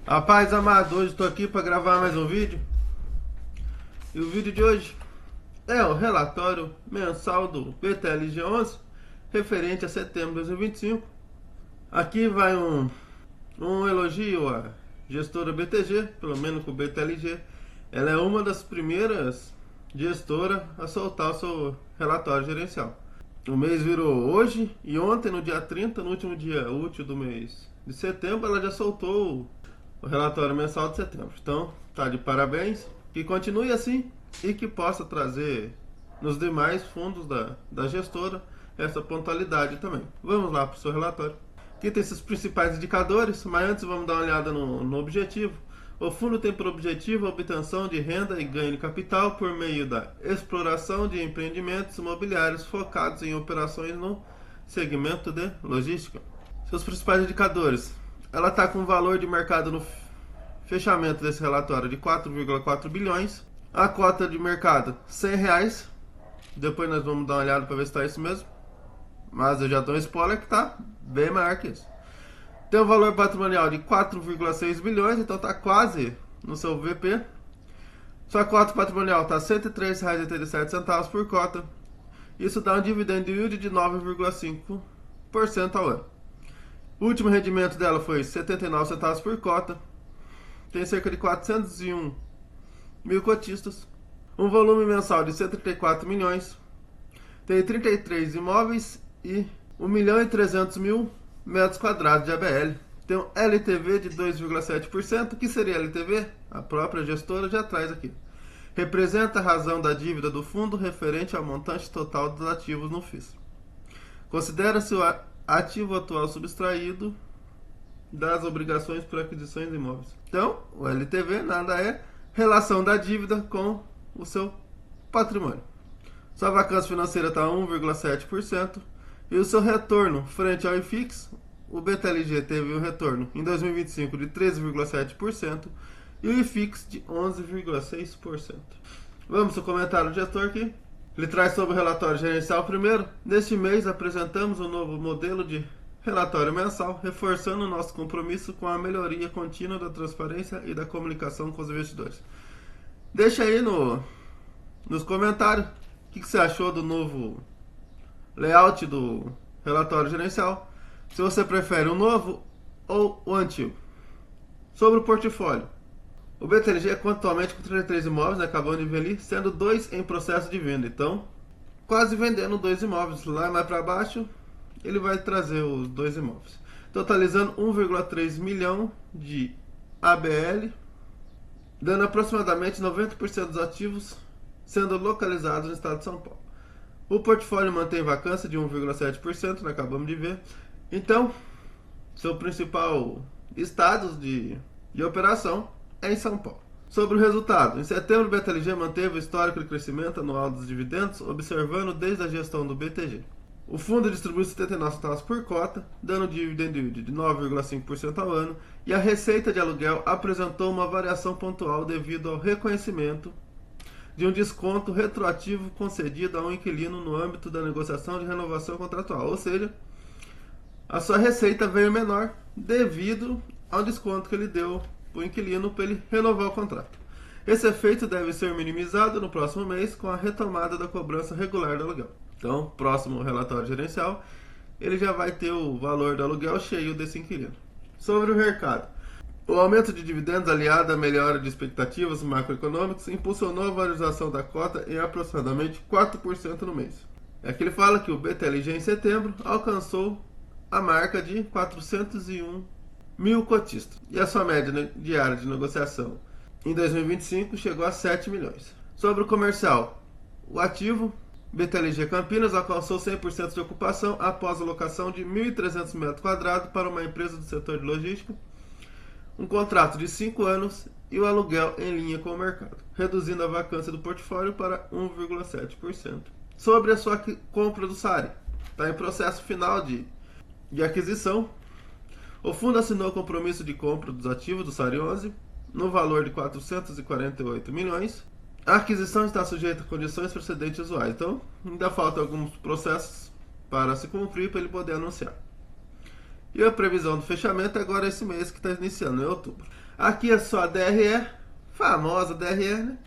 Rapaz amado, hoje estou aqui para gravar mais um vídeo. E o vídeo de hoje é o relatório mensal do BTLG11 referente a setembro de 2025. Aqui vai um elogio à gestora BTG, pelo menos com o BTLG. Ela é uma das primeiras gestoras a soltar o seu relatório gerencial. O mês virou hoje e ontem, no dia 30, no último dia útil do mês de setembro, ela já soltou o relatório mensal de setembro. Então, tá de parabéns. Que continue assim e que possa trazer nos demais fundos da gestora essa pontualidade também. Vamos lá para o seu relatório. Aqui tem esses principais indicadores, mas antes vamos dar uma olhada no objetivo. O fundo tem por objetivo a obtenção de renda e ganho de capital por meio da exploração de empreendimentos imobiliários focados em operações no segmento de logística. Seus principais indicadores. Ela está com um valor de mercado no fechamento desse relatório de 4,4 bilhões. A cota de mercado R$ 100. Depois nós vamos dar uma olhada para ver se está isso mesmo. Mas eu já dou um spoiler que está bem maior que isso. Tem um valor patrimonial de 4,6 bilhões, então está quase no seu VP. Sua cota patrimonial está R$ 103,87 por cota. Isso dá um dividend yield de 9,5% ao ano. O último rendimento dela foi 79 centavos por cota. Tem cerca de 401 mil cotistas. Um volume mensal de 134 milhões. Tem 33 imóveis e 1.300.000 metros quadrados de ABL. Tem um LTV de 2,7%. O que seria LTV? A própria gestora já traz aqui. Representa a razão da dívida do fundo referente ao montante total dos ativos no FIS. Considera-se o ativo atual subtraído das obrigações por aquisições de imóveis. Então, o LTV nada é relação da dívida com o seu patrimônio. Sua vacância financeira está 1,7%. E o seu retorno frente ao IFIX, o BTLG teve um retorno em 2025 de 13,7% e o IFIX de 11,6%. Vamos ao comentário do gestor aqui. Ele traz sobre o relatório gerencial primeiro. Neste mês apresentamos um novo modelo de relatório mensal, reforçando o nosso compromisso com a melhoria contínua da transparência e da comunicação com os investidores. Deixa aí nos comentários o que você achou do novo layout do relatório gerencial. Se você prefere o novo ou o antigo. Sobre o portfólio. O BTLG é atualmente com 33 imóveis, né, acabando de ver ali, sendo 2 em processo de venda. Então, quase vendendo 2 imóveis. Lá mais para baixo, ele vai trazer os 2 imóveis. Totalizando 1,3 milhão de ABL, dando aproximadamente 90% dos ativos sendo localizados no estado de São Paulo. O portfólio mantém vacância de 1,7%, nós acabamos de ver. Então, seu principal estado de operação é em São Paulo. Sobre o resultado, em setembro o BTLG manteve o histórico de crescimento anual dos dividendos, observando desde a gestão do BTG. O fundo distribuiu 79 centavos por cota, dando dividend yield de 9,5% ao ano, e a receita de aluguel apresentou uma variação pontual devido ao reconhecimento de um desconto retroativo concedido a um inquilino no âmbito da negociação de renovação contratual, ou seja, a sua receita veio menor devido ao desconto que ele deu para o inquilino para ele renovar o contrato. Esse efeito deve ser minimizado no próximo mês com a retomada da cobrança regular do aluguel. Então, próximo relatório gerencial, ele já vai ter o valor do aluguel cheio desse inquilino. Sobre o mercado. O aumento de dividendos aliado à melhora de expectativas macroeconômicas impulsionou a valorização da cota em aproximadamente 4% no mês. É que ele fala que o BTLG em setembro alcançou a marca de 401 mil cotistas e a sua média diária de negociação em 2025 chegou a 7 milhões. Sobre o comercial, o ativo BTLG Campinas alcançou 100% de ocupação após a locação de 1.300 metros quadrados para uma empresa do setor de logística, um contrato de 5 anos e o aluguel em linha com o mercado, reduzindo a vacância do portfólio para 1,7%. Sobre a sua compra do SARI, está em processo final de aquisição. O fundo assinou o compromisso de compra dos ativos do SARI 11 no valor de 448 milhões. A aquisição está sujeita a condições precedentes usuais, então ainda faltam alguns processos para se cumprir para ele poder anunciar. E a previsão do fechamento é agora esse mês que está iniciando, em outubro. Aqui é só a DRE, famosa DRE, né?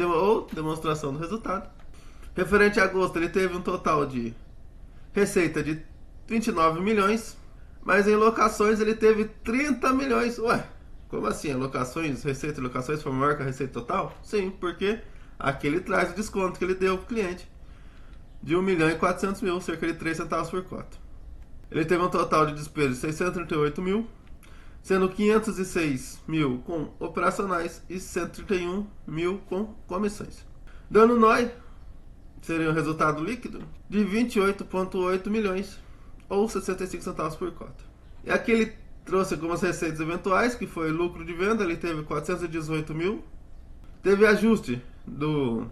Ou demonstração do resultado. Referente a agosto, ele teve um total de receita de 29 milhões, mas em locações ele teve 30 milhões. Ué, como assim? Locações, receita de locações foi maior que a receita total? Sim, porque aqui ele traz o desconto que ele deu para o cliente de 1 milhão e 400 mil, cerca de 3 centavos por cota. Ele teve um total de despesas de 638 mil, sendo 506 mil com operacionais e 131 mil com comissões. Dando NOI, seria um resultado líquido de 28,8 milhões ou 65 centavos por cota. E aqui ele trouxe algumas receitas eventuais, que foi lucro de venda, ele teve 418 mil. Teve ajuste do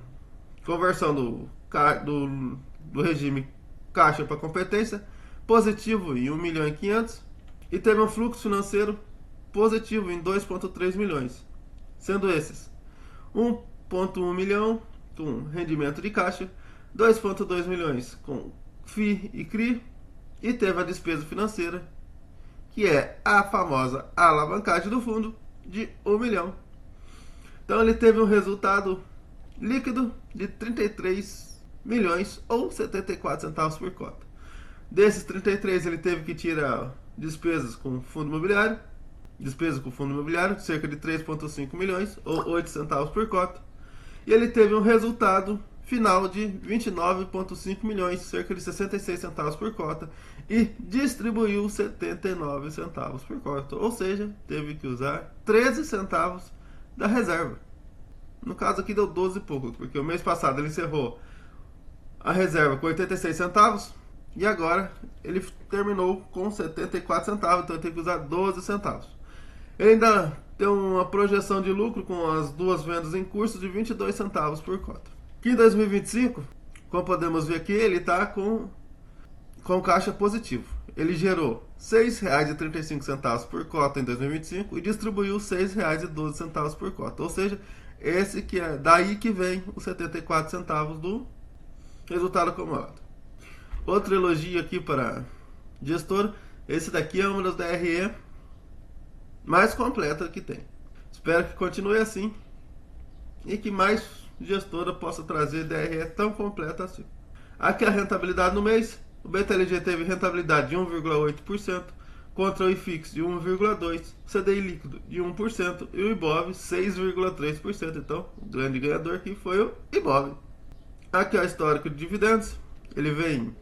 conversão do regime caixa para competência, positivo em 1 milhão e 500. E teve um fluxo financeiro positivo em 2,3 milhões, sendo esses 1,1 milhão com rendimento de caixa, 2,2 milhões com FII e CRI, e teve a despesa financeira, que é a famosa alavancagem do fundo, de 1 milhão. Então ele teve um resultado líquido de 33 milhões ou 74 centavos por cota. Desses 33 ele teve que tirar despesas com fundo imobiliário, cerca de 3,5 milhões ou 8 centavos por cota. E ele teve um resultado final de 29,5 milhões, cerca de 66 centavos por cota, e distribuiu 79 centavos por cota, ou seja, teve que usar 13 centavos da reserva. No caso aqui deu 12 e pouco, porque o mês passado ele encerrou a reserva com 86 centavos e agora ele terminou com 74 centavos, então ele tem que usar 12 centavos. Ele ainda tem uma projeção de lucro com as duas vendas em curso de 22 centavos por cota. Aqui em 2025, como podemos ver aqui, ele está com caixa positivo. Ele gerou R$ 6,35 por cota em 2025 e distribuiu R$ 6,12 por cota. Ou seja, esse que é daí que vem os 74 centavos do resultado acumulado. Outro elogio aqui para gestor, esse daqui é uma das DRE mais completa que tem. Espero que continue assim e que mais gestora possa trazer DRE tão completa assim. Aqui a rentabilidade no mês, o BTLG teve rentabilidade de 1,8%, contra o IFIX de 1,2%, CDI líquido de 1% e o IBOV 6,3%. Então, o grande ganhador aqui foi o IBOV. Aqui é o histórico de dividendos, ele vem,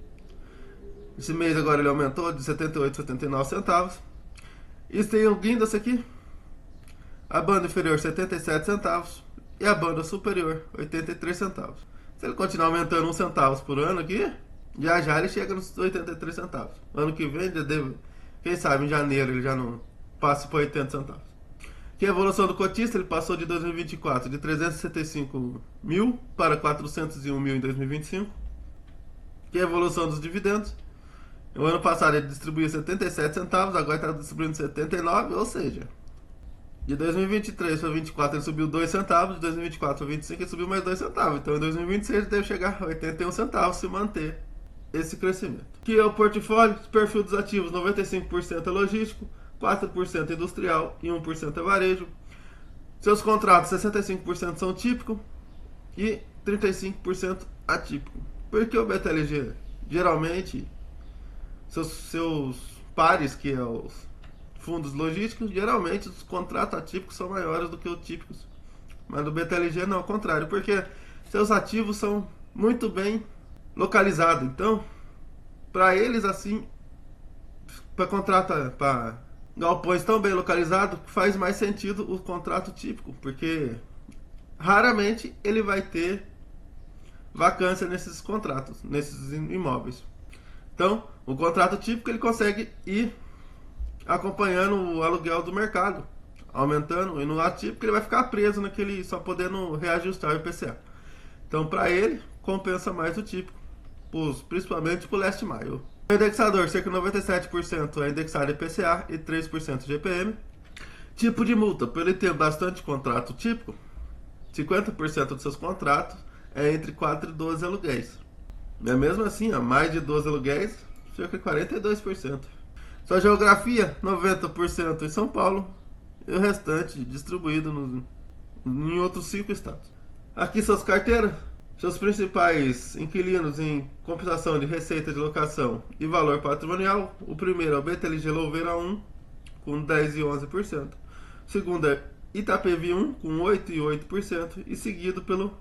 esse mês agora ele aumentou de 78 a 79 centavos. E tem o guindas aqui, a banda inferior 77 centavos e a banda superior 83 centavos. Se ele continuar aumentando 1 centavo por ano aqui, já ele chega nos 83 centavos. Ano que vem, quem sabe em janeiro ele já não passa por 80 centavos. Que a evolução do cotista, ele passou de 2024 de 365 mil para 401 mil em 2025. Que a evolução dos dividendos, o ano passado ele distribuía 77 centavos, agora está distribuindo 79, ou seja, de 2023 para 2024 ele subiu 2 centavos, de 2024 para 2025 ele subiu mais 2 centavos. Então em 2026 ele deve chegar a 81 centavos se manter esse crescimento. Aqui é o portfólio, perfil dos ativos, 95% é logístico, 4% industrial e 1% é varejo. Seus contratos, 65% são típicos e 35% atípico. Porque o BTLG, geralmente, seus pares, que é os fundos logísticos, geralmente os contratos atípicos são maiores do que os típicos. Mas no BTLG não, ao contrário, porque seus ativos são muito bem localizados. Então, para eles assim, para galpões tão bem localizados, faz mais sentido o contrato típico, porque raramente ele vai ter vacância nesses contratos, nesses imóveis. Então, o contrato típico ele consegue ir acompanhando o aluguel do mercado, aumentando, e no atípico ele vai ficar preso naquele, só podendo reajustar o IPCA. Então, para ele, compensa mais o típico, principalmente para o last mile. O indexador, cerca de 97% é indexado IPCA e 3% GPM. Tipo de multa, por ele ter bastante contrato típico, 50% dos seus contratos é entre 4 e 12 aluguéis. É mesmo assim, mais de 12 aluguéis, cerca de 42%. Sua geografia, 90% em São Paulo e o restante distribuído em outros 5 estados. Aqui suas carteiras, seus principais inquilinos em compensação de receita de locação e valor patrimonial. O primeiro é o BTLG Louveira 1, com 10 e 11%. O segundo é Itapevi 1, com 8 e 8%. E seguido pelo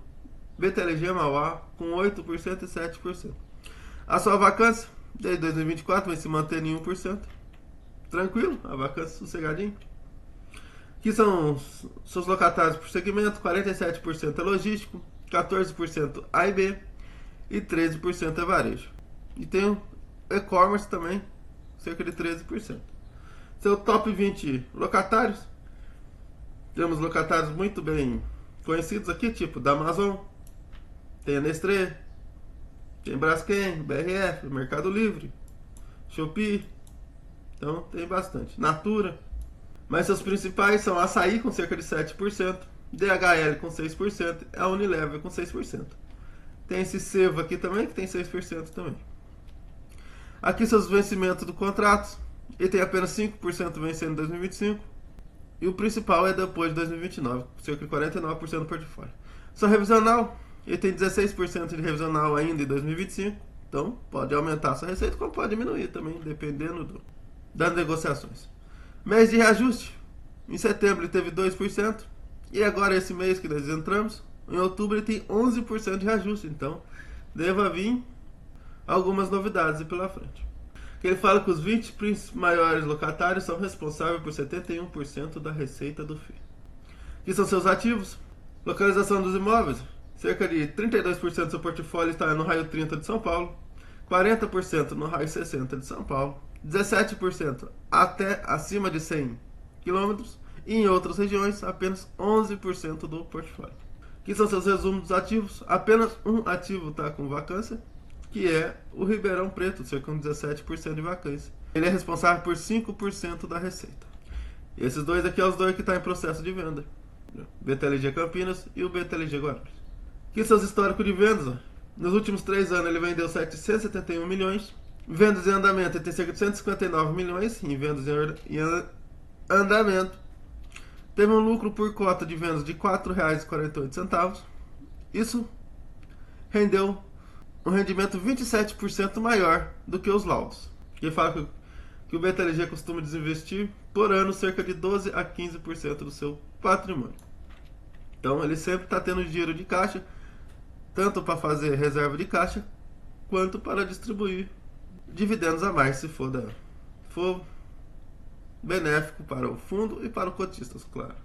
BTLG Mauá, com 8% e 7%. A sua vacância, desde 2024, vai se manter em 1%. Tranquilo, a vacância sossegadinho. Aqui são seus locatários por segmento, 47% é logístico, 14% A e B e 13% é varejo. E tem o e-commerce também, cerca de 13%. Seu top 20 locatários, temos locatários muito bem conhecidos aqui, tipo da Amazon, tem a Nestlé, tem Braskem, BRF, Mercado Livre, Shopee, então tem bastante. Natura. Mas seus principais são Açaí com cerca de 7%, DHL com 6%, a Unilever com 6%. Tem esse Seva aqui também, que tem 6% também. Aqui seus vencimentos do contrato, ele tem apenas 5% vencendo em 2025. E o principal é depois de 2029, cerca de 49% do portfólio. Só revisional, ele tem 16% de revisional ainda em 2025. Então pode aumentar a sua receita, como pode diminuir também, dependendo das negociações. Mês de reajuste, em setembro ele teve 2%, e agora esse mês que nós entramos, em outubro ele tem 11% de reajuste, então deva vir algumas novidades pela frente. Ele fala que os 20 maiores locatários são responsáveis por 71% da receita do FII. Aqui são seus ativos, localização dos imóveis, cerca de 32% do seu portfólio está no raio 30 de São Paulo, 40% no raio 60 de São Paulo, 17% até acima de 100 km e em outras regiões apenas 11% do portfólio. Aqui são seus resumos dos ativos, apenas um ativo está com vacância, que é o Ribeirão Preto, cerca de 17% de vacância. Ele é responsável por 5% da receita. Esses dois aqui são os dois que estão em processo de venda, BTLG Campinas e o BTLG Guarulhos. Aqui são os históricos de vendas. Nos últimos 3 anos ele vendeu 771 milhões. Vendas em andamento, ele tem cerca de 159 milhões em vendas em andamento. Teve um lucro por cota de vendas de R$ 4,48. Isso rendeu um rendimento 27% maior do que os laudos. Ele fala que o BTLG costuma desinvestir por ano cerca de 12 a 15% do seu patrimônio. Então ele sempre está tendo dinheiro de caixa, tanto para fazer reserva de caixa, quanto para distribuir dividendos a mais, se for benéfico para o fundo e para os cotistas, claro.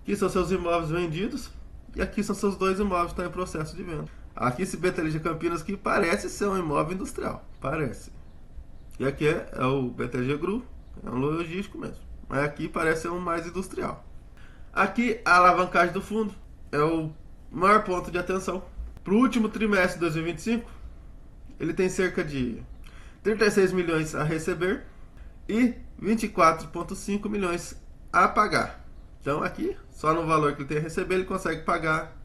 Aqui são seus imóveis vendidos e aqui são seus 2 imóveis que estão em processo de venda. Aqui esse BTLG Campinas que parece ser um imóvel industrial, parece. E aqui é o BTLG Gru, é um logístico mesmo, mas aqui parece ser um mais industrial. Aqui a alavancagem do fundo é o maior ponto de atenção. Para o último trimestre de 2025, ele tem cerca de 36 milhões a receber e 24,5 milhões a pagar. Então aqui, só no valor que ele tem a receber, ele consegue pagar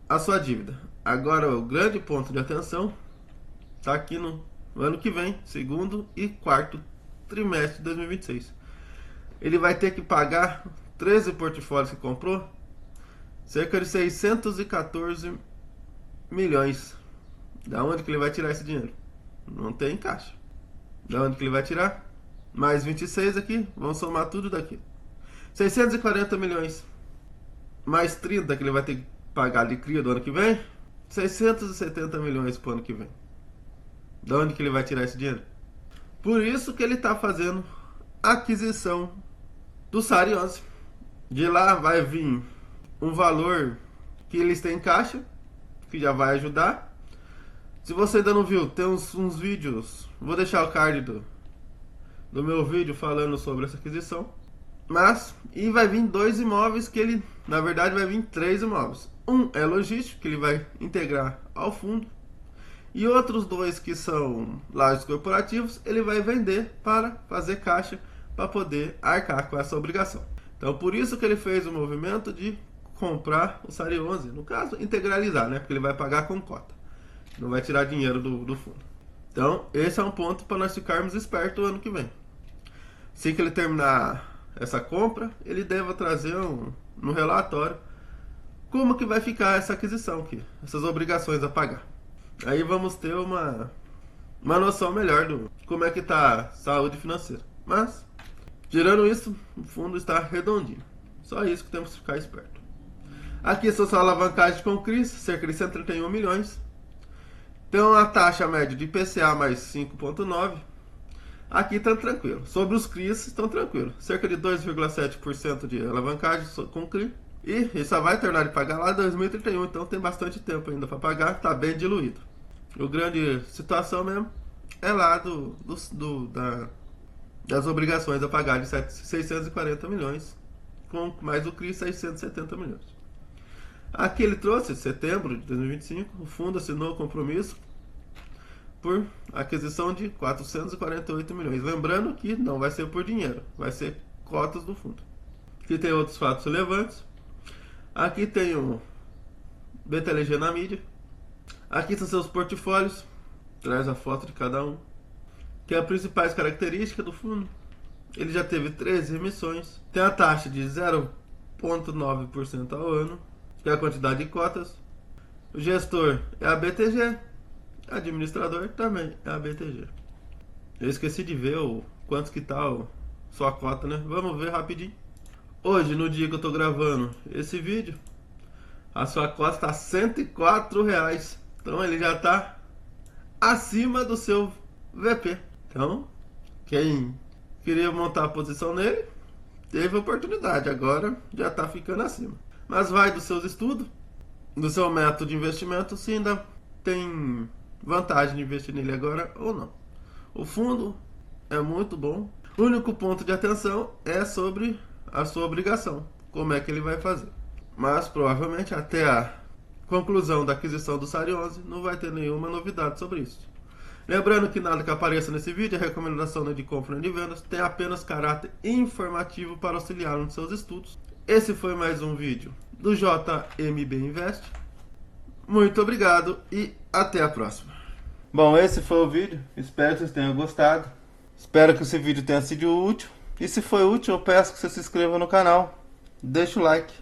a sua dívida. Agora o grande ponto de atenção está aqui no ano que vem, segundo e quarto trimestre de 2026. Ele vai ter que pagar 13 portfólios que comprou, cerca de 614 milhões. Da onde que ele vai tirar esse dinheiro? Não tem caixa. Da onde que ele vai tirar? Mais 26 aqui, vamos somar tudo daqui. 640 milhões mais 30 que ele vai ter que pagar de cria do ano que vem, 670 milhões para o ano que vem. Da onde que ele vai tirar esse dinheiro? Por isso que ele está fazendo a aquisição do SARI 11. De lá vai vir um valor que eles têm em caixa, que já vai ajudar. Se você ainda não viu, tem uns vídeos, vou deixar o card do meu vídeo falando sobre essa aquisição. E vai vir 2 imóveis que ele, na verdade vai vir 3 imóveis. Um é logístico, que ele vai integrar ao fundo. E outros 2 que são lajes corporativos, ele vai vender para fazer caixa, para poder arcar com essa obrigação. Então por isso que ele fez o movimento de comprar o SARI 11. No caso, integralizar, né? Porque ele vai pagar com cota. Não vai tirar dinheiro do fundo. Então esse é um ponto para nós ficarmos espertos o ano que vem. Assim que ele terminar essa compra, ele deve trazer no relatório como que vai ficar essa aquisição aqui, essas obrigações a pagar. Aí vamos ter uma noção melhor do como é que está a saúde financeira. Mas, tirando isso, o fundo está redondinho. Só isso que temos que ficar esperto. Aqui são só alavancagem com CRIs, cerca de 131 milhões. Tem uma taxa média de IPCA mais 5,9. Aqui está tranquilo. Sobre os CRIs, estão tranquilos. Cerca de 2,7% de alavancagem com CRI. E ele só vai terminar de pagar lá em 2031, então tem bastante tempo ainda para pagar, está bem diluído. A grande situação mesmo é lá das obrigações a pagar de 640 milhões, com mais o CRI 670 milhões. Aqui ele trouxe, em setembro de 2025, o fundo assinou o compromisso por aquisição de 448 milhões. Lembrando que não vai ser por dinheiro, vai ser cotas do fundo. Aqui tem outros fatos relevantes. Aqui tem o BTLG na mídia. Aqui são seus portfólios. Traz a foto de cada um. Que é a principais características do fundo. Ele já teve 13 emissões. Tem a taxa de 0,9% ao ano, que é a quantidade de cotas. O gestor é a BTG. Administrador também é a BTG. Eu esqueci de ver quanto que tá sua cota, né? Vamos ver rapidinho. Hoje, no dia que eu estou gravando esse vídeo, a sua cota está R$ 104. Então ele já está acima do seu VP. Então, quem queria montar a posição nele, teve oportunidade. Agora já está ficando acima. Mas vai dos seus estudos, do seu método de investimento, se ainda tem vantagem de investir nele agora ou não. O fundo é muito bom. O único ponto de atenção é sobre a sua obrigação, como é que ele vai fazer. Mas provavelmente até a conclusão da aquisição do SARI 11 não vai ter nenhuma novidade sobre isso. Lembrando que nada que apareça nesse vídeo é recomendação de compra nem de vendas, tem apenas caráter informativo para auxiliar nos seus estudos. Esse foi mais um vídeo do JMB Invest. Muito obrigado e até a próxima. Bom, esse foi o vídeo, espero que vocês tenham gostado. Espero que esse vídeo tenha sido útil. E se foi útil, eu peço que você se inscreva no canal, deixe o like,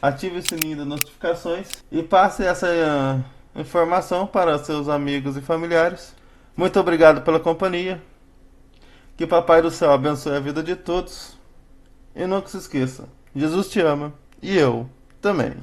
ative o sininho das notificações e passe essa informação para seus amigos e familiares. Muito obrigado pela companhia. Que Papai do Céu abençoe a vida de todos. E nunca se esqueça, Jesus te ama e eu também.